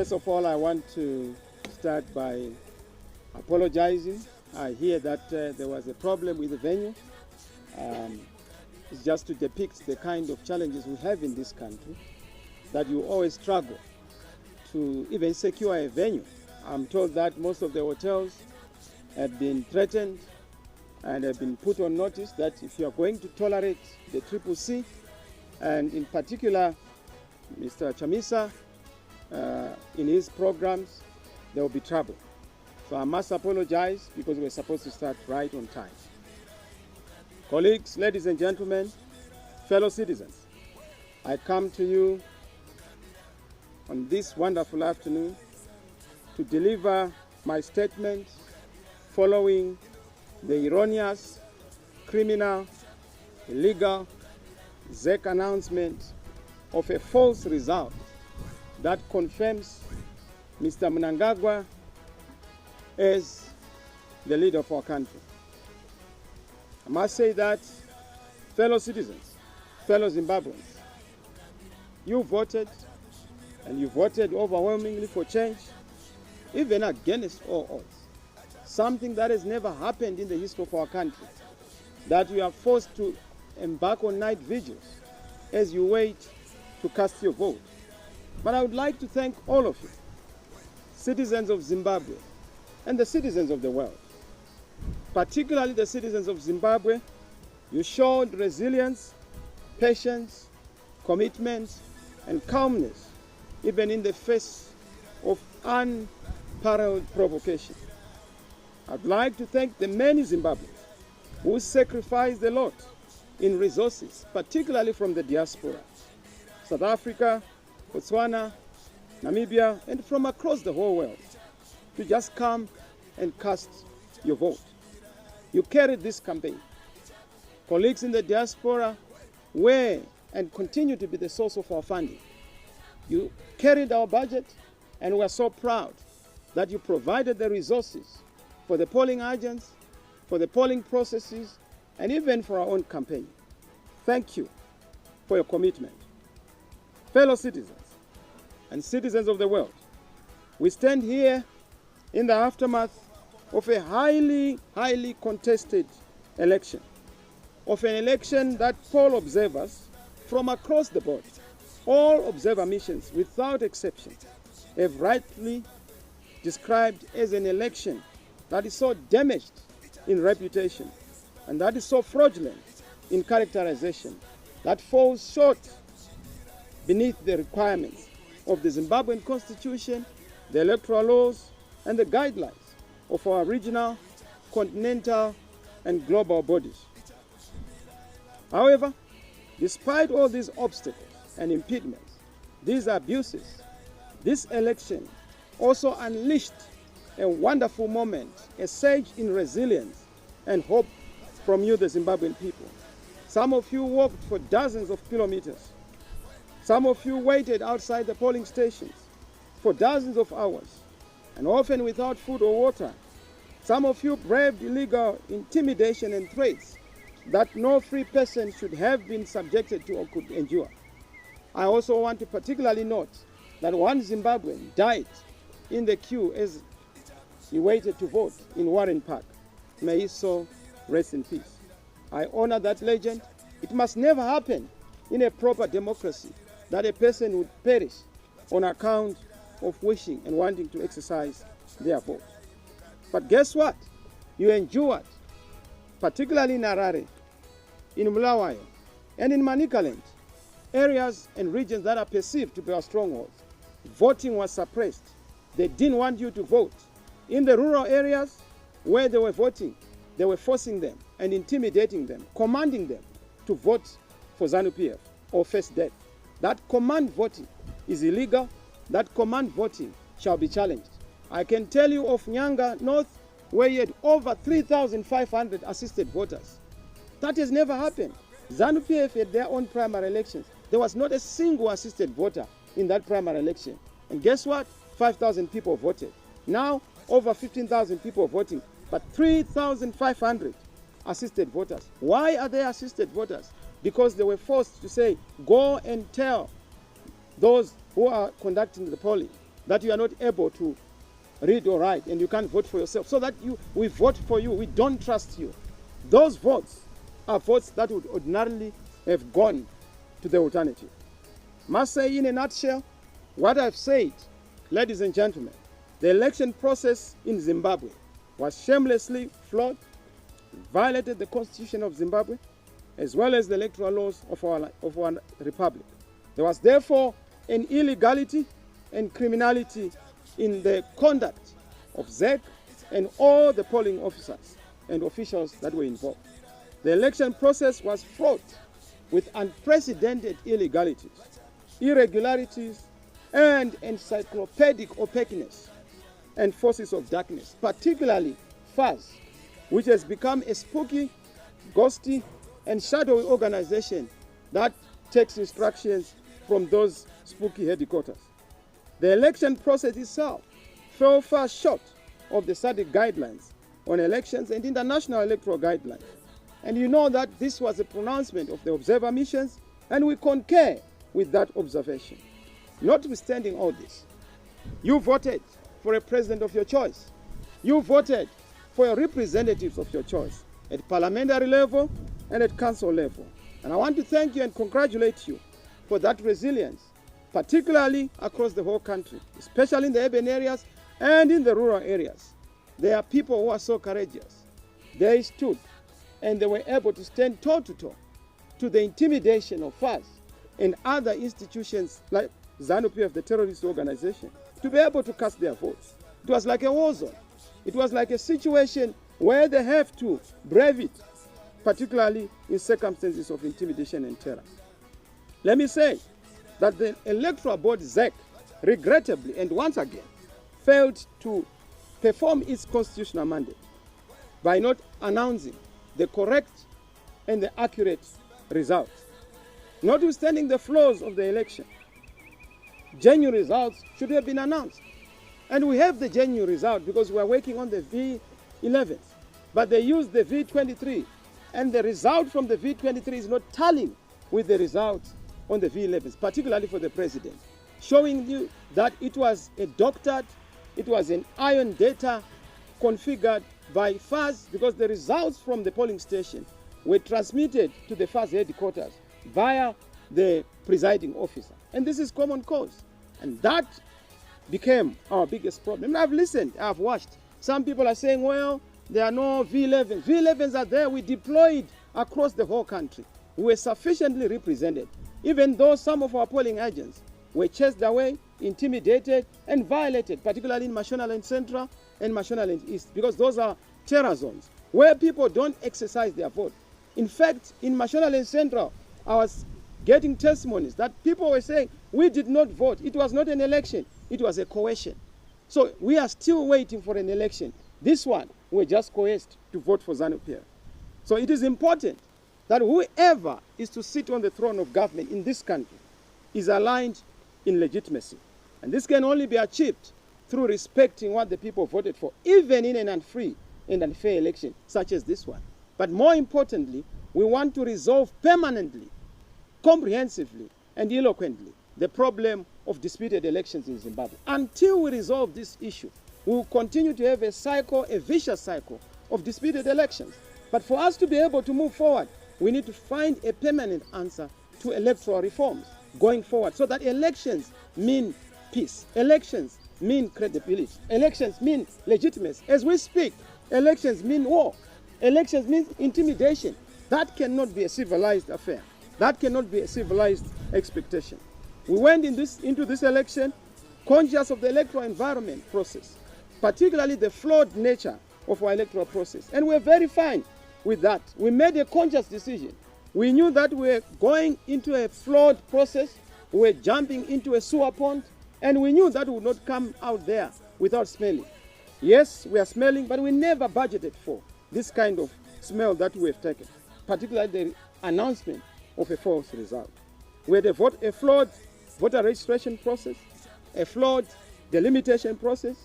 First of all, I want to start by apologizing. I hear that there was a problem with the venue. It's just to depict the kind of challenges we have in this country, that you always struggle to even secure a venue. I'm told that most of the hotels have been threatened and have been put on notice that if you are going to tolerate the CCC, and in particular Mr. Chamisa, in his programs, there will be trouble. So I must apologize because we're supposed to start right on time. Colleagues, ladies and gentlemen, fellow citizens, I come to you on this wonderful afternoon to deliver my statement following the erroneous, criminal, illegal ZEC announcement of a false result that confirms Mr. Mnangagwa as the leader of our country. I must say that, fellow citizens, fellow Zimbabweans, you voted, and you voted overwhelmingly for change, even against all odds. Something that has never happened in the history of our country, that you are forced to embark on night vigils as you wait to cast your vote. But I would like to thank all of you, citizens of Zimbabwe and the citizens of the world. Particularly the citizens of Zimbabwe, you showed resilience, patience, commitment, and calmness, even in the face of unparalleled provocation. I'd like to thank the many Zimbabweans who sacrificed a lot in resources, particularly from the diaspora, South Africa, Botswana, Namibia, and from across the whole world, to just come and cast your vote. You carried this campaign. Colleagues in the diaspora were and continue to be the source of our funding. You carried our budget, and we're so proud that you provided the resources for the polling agents, for the polling processes, and even for our own campaign. Thank you for your commitment. Fellow citizens and citizens of the world, we stand here in the aftermath of a highly contested election, of an election that poll observers from across the board, all observer missions without exception, have rightly described as an election that is so damaged in reputation and that is so fraudulent in characterization, that falls short beneath the requirements of the Zimbabwean Constitution, the electoral laws, and the guidelines of our regional, continental, and global bodies. However, despite all these obstacles and impediments, these abuses, this election also unleashed a wonderful moment, a surge in resilience and hope from you, the Zimbabwean people. Some of you walked for dozens of kilometers. Some of you waited outside the polling stations for dozens of hours, and often without food or water. Some of you braved illegal intimidation and threats that no free person should have been subjected to or could endure. I also want to particularly note that one Zimbabwean died in the queue as he waited to vote in Warren Park. May his soul rest in peace. I honor that legend. It must never happen in a proper democracy that a person would perish on account of wishing and wanting to exercise their vote. But guess what? You endured, particularly in Harare, in Bulawayo, and in Manicaland, areas and regions that are perceived to be our strongholds. Voting was suppressed. They didn't want you to vote. In the rural areas where they were voting, they were forcing them and intimidating them, commanding them to vote for ZANU-PF or face death. That command voting is illegal. That command voting shall be challenged. I can tell you of Nyanga North, where you had over 3,500 assisted voters. That has never happened. ZANU-PF had their own primary elections. There was not a single assisted voter in that primary election. And guess what? 5,000 people voted. Now, over 15,000 people voting, but 3,500 assisted voters. Why are they assisted voters? Because they were forced to say, go and tell those who are conducting the polling that you are not able to read or write and you can't vote for yourself, so that we vote for you, we don't trust you. Those votes are votes that would ordinarily have gone to the alternative. Must say in a nutshell, what I've said, ladies and gentlemen, the election process in Zimbabwe was shamelessly flawed, violated the Constitution of Zimbabwe, as well as the electoral laws of our republic. There was therefore an illegality and criminality in the conduct of ZEC and all the polling officers and officials that were involved. The election process was fraught with unprecedented illegalities, irregularities, and encyclopedic opaqueness and forces of darkness, particularly FAS, which has become a spooky, ghosty, and shadowy organization that takes instructions from those spooky headquarters. The election process itself fell far short of the SADC guidelines on elections and international electoral guidelines. And you know that this was a pronouncement of the observer missions, and we concur with that observation. Notwithstanding all this, you voted for a president of your choice. You voted for your representatives of your choice at parliamentary level and at council level. And I want to thank you and congratulate you for that resilience, particularly across the whole country, especially in the urban areas and in the rural areas. There are people who are so courageous. They stood and they were able to stand toe-to-toe to the intimidation of FAS and other institutions like ZANU-PF, the terrorist organization, to be able to cast their votes. It was like a war zone. It was like a situation where they have to brave it, particularly in circumstances of intimidation and terror. Let me say that the Electoral Board ZEC regrettably and once again failed to perform its constitutional mandate by not announcing the correct and the accurate results. Notwithstanding the flaws of the election, genuine results should have been announced. And we have the genuine result because we are working on the V11. But they used the V23, and the result from the V23 is not tallying with the results on the V11, particularly for the president, showing you that it was a doctored, it was an iron data configured by FAS, because the results from the polling station were transmitted to the FAS headquarters via the presiding officer. And this is common cause. And that became our biggest problem. And I've listened, I've watched. Some people are saying, well, there are no V11s. V11s are there. We deployed across the whole country. We were sufficiently represented, even though some of our polling agents were chased away, intimidated, and violated, particularly in Mashonaland Central and Mashonaland East, because those are terror zones where people don't exercise their vote. In fact, in Mashonaland Central, I was getting testimonies that people were saying, we did not vote. It was not an election. It was a coercion. So we are still waiting for an election. This one, we're just coerced to vote for ZANU-PF. So it is important that whoever is to sit on the throne of government in this country is aligned in legitimacy. And this can only be achieved through respecting what the people voted for, even in an unfree and unfair election such as this one. But more importantly, we want to resolve permanently, comprehensively, and eloquently the problem of disputed elections in Zimbabwe. Until we resolve this issue, we will continue to have a cycle, a vicious cycle of disputed elections. But for us to be able to move forward, we need to find a permanent answer to electoral reforms going forward, so that elections mean peace. Elections mean credibility. Elections mean legitimacy. As we speak, elections mean war. Elections mean intimidation. That cannot be a civilized affair. That cannot be a civilized expectation. We went into this election conscious of the electoral environment process, particularly the flawed nature of our electoral process. And we're very fine with that. We made a conscious decision. We knew that we were going into a flawed process. We were jumping into a sewer pond, and we knew that we would not come out there without smelling. Yes, we are smelling, but we never budgeted for this kind of smell that we have taken, particularly the announcement of a false result. We had a flawed voter registration process, a flawed delimitation process,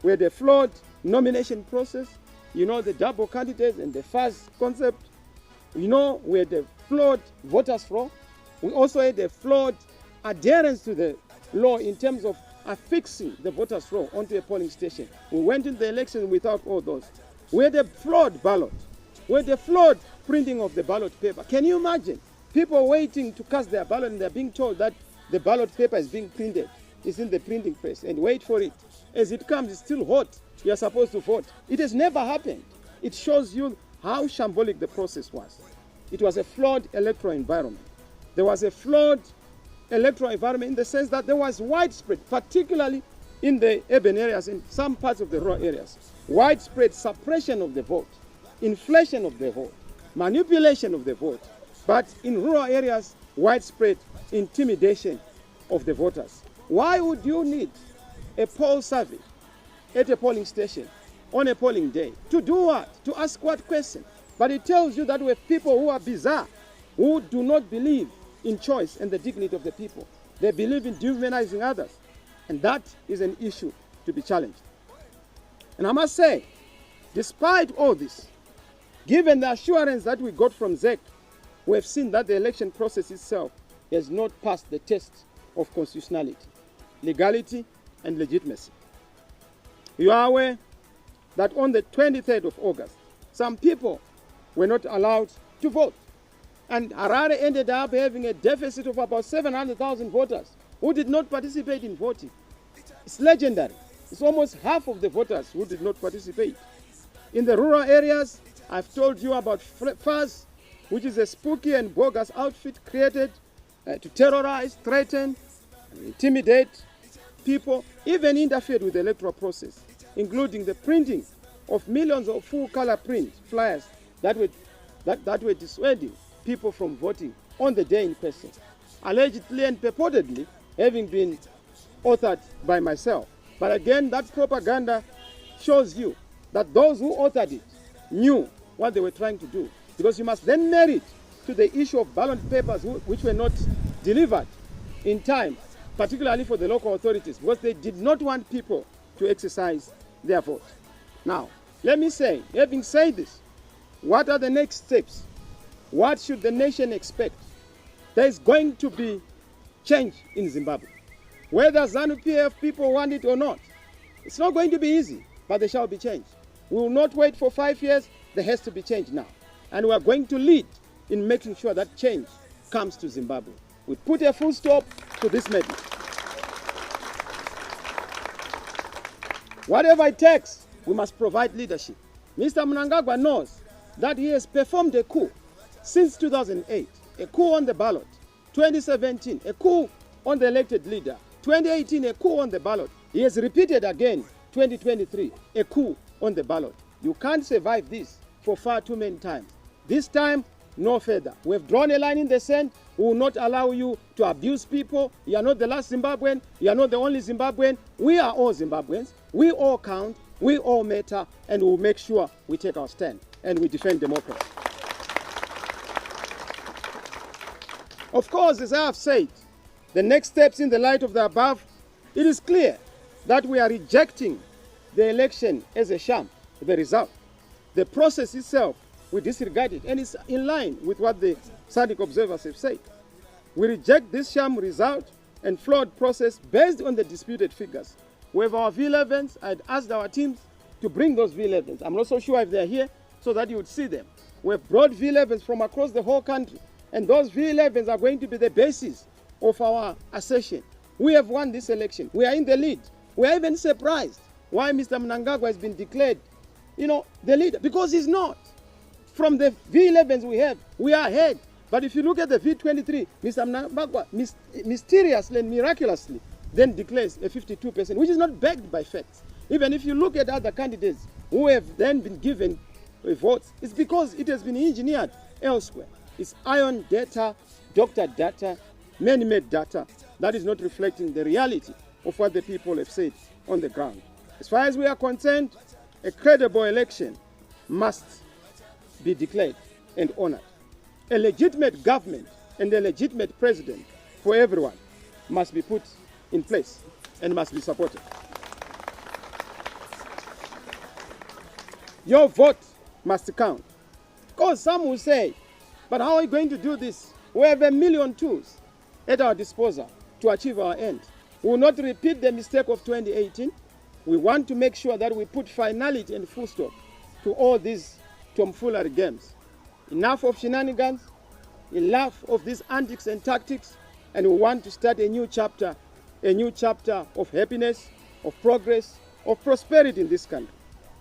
we had a flawed nomination process, you know, the double candidates and the FAS concept. You know, we had a flawed voters' flow. We also had a flawed adherence to the law in terms of affixing the voter's roll onto a polling station. We went into the election without all those. We had a flawed ballot. We had a flawed printing of the ballot paper. Can you imagine? People waiting to cast their ballot and they're being told that the ballot paper is being printed. It's in the printing press and wait for it. As it comes, it's still hot. You're supposed to vote. It has never happened. It shows you how shambolic the process was. It was a flawed electoral environment. There was a flawed electoral environment in the sense that there was widespread, particularly in the urban areas, in some parts of the rural areas, widespread suppression of the vote, inflation of the vote, manipulation of the vote, but in rural areas, widespread intimidation of the voters. Why would you need a poll survey at a polling station on a polling day? To do what? To ask what question? But it tells you that we have people who are bizarre, who do not believe in choice and the dignity of the people. They believe in dehumanizing others. And that is an issue to be challenged. And I must say, despite all this, given the assurance that we got from ZEC, we have seen that the election process itself has not passed the test of constitutionality, legality, and legitimacy. You are aware that on the 23rd of August, some people were not allowed to vote. And Harare ended up having a deficit of about 700,000 voters who did not participate in voting. It's legendary. It's almost half of the voters who did not participate. In the rural areas, I've told you about FAS, which is a spooky and bogus outfit created to terrorize, threaten, and intimidate people, even interfered with the electoral process, including the printing of millions of full-color print flyers that were dissuading people from voting on the day in question, allegedly and purportedly having been authored by myself. But again, that propaganda shows you that those who authored it knew what they were trying to do, because you must then marry it to the issue of ballot papers which were not delivered in time, particularly for the local authorities, because they did not want people to exercise their vote. Now, let me say, having said this, what are the next steps? What should the nation expect? There is going to be change in Zimbabwe. Whether ZANU-PF people want it or not, it's not going to be easy, but there shall be change. We will not wait for 5 years. There has to be change now. And we are going to lead in making sure that change comes to Zimbabwe. We put a full stop to this madness. Whatever it takes, we must provide leadership. Mr. Mnangagwa knows that he has performed a coup since 2008, a coup on the ballot, 2017, a coup on the elected leader, 2018, a coup on the ballot. He has repeated again, 2023, a coup on the ballot. You can't survive this for far too many times. This time, no further. We've drawn a line in the sand. We will not allow you to abuse people. You are not the last Zimbabwean. You are not the only Zimbabwean. We are all Zimbabweans. We all count. We all matter. And we will make sure we take our stand and we defend democracy. Of course, as I have said, the next steps in the light of the above, it is clear that we are rejecting the election as a sham, the result. The process itself, we disregard it, and it's in line with what the SADC observers have said. We reject this sham result and flawed process based on the disputed figures. We have our V11s. I'd asked our teams to bring those V11s. I'm not so sure if they're here so that you would see them. We have brought V11s from across the whole country, and those V11s are going to be the basis of our assertion. We have won this election. We are in the lead. We are even surprised why Mr. Mnangagwa has been declared, the leader, because he's not. From the V11s we have, we are ahead. But if you look at the V23, Mr. Mnangagwa mysteriously and miraculously then declares a 52%, which is not backed by facts. Even if you look at other candidates who have then been given votes, it's because it has been engineered elsewhere. It's iron data, doctored data, man-made data that is not reflecting the reality of what the people have said on the ground. As far as we are concerned, a credible election must be declared and honored. A legitimate government and a legitimate president for everyone must be put in place and must be supported. Your vote must count. Because some will say, but how are we going to do this? We have 1 million tools at our disposal to achieve our end. We will not repeat the mistake of 2018. We want to make sure that we put finality and full stop to all these tomfoolery games. Enough of shenanigans, enough of these antics and tactics, and we want to start a new chapter of happiness, of progress, of prosperity in this country.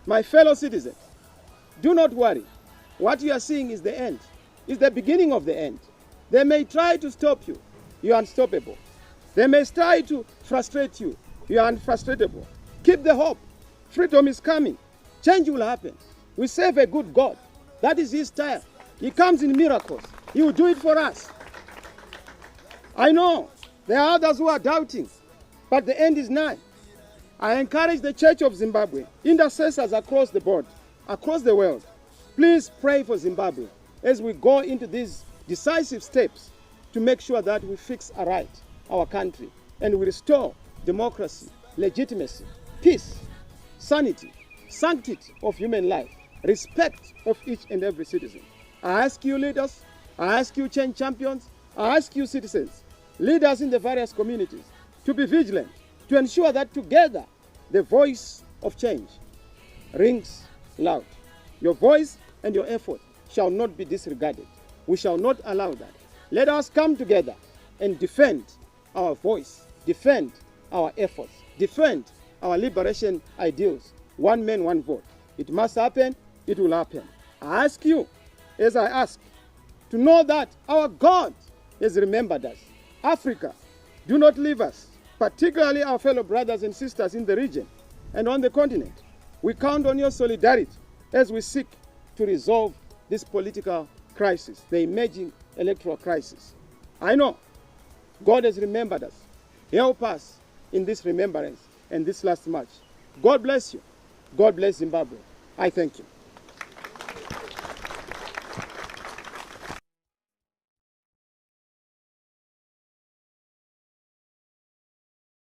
My fellow citizens, do not worry. What you are seeing is the end. It's the beginning of the end. They may try to stop you. You are unstoppable. They may try to frustrate you. You are unfrustratable. Keep the hope. Freedom is coming. Change will happen. We serve a good God. That is his style. He comes in miracles. He will do it for us. I know there are others who are doubting, but the end is nigh. I encourage the Church of Zimbabwe, intercessors across the board, across the world, please pray for Zimbabwe as we go into these decisive steps to make sure that we fix aright our country and we restore democracy, legitimacy, peace, sanity, sanctity of human life, respect of each and every citizen. I ask you leaders, I ask you change champions, I ask you citizens, leaders in the various communities, to be vigilant, to ensure that together the voice of change rings loud. Your voice and your effort shall not be disregarded. We shall not allow that. Let us come together and defend our voice, defend our efforts, defend our liberation ideals. One man, one vote. It must happen, it will happen. I ask you, as I ask, to know that our God has remembered us. Africa, do not leave us, particularly our fellow brothers and sisters in the region and on the continent. We count on your solidarity as we seek to resolve this political crisis, the emerging electoral crisis. I know God has remembered us. Help us in this remembrance and this last march. God bless you. God bless Zimbabwe. I thank you.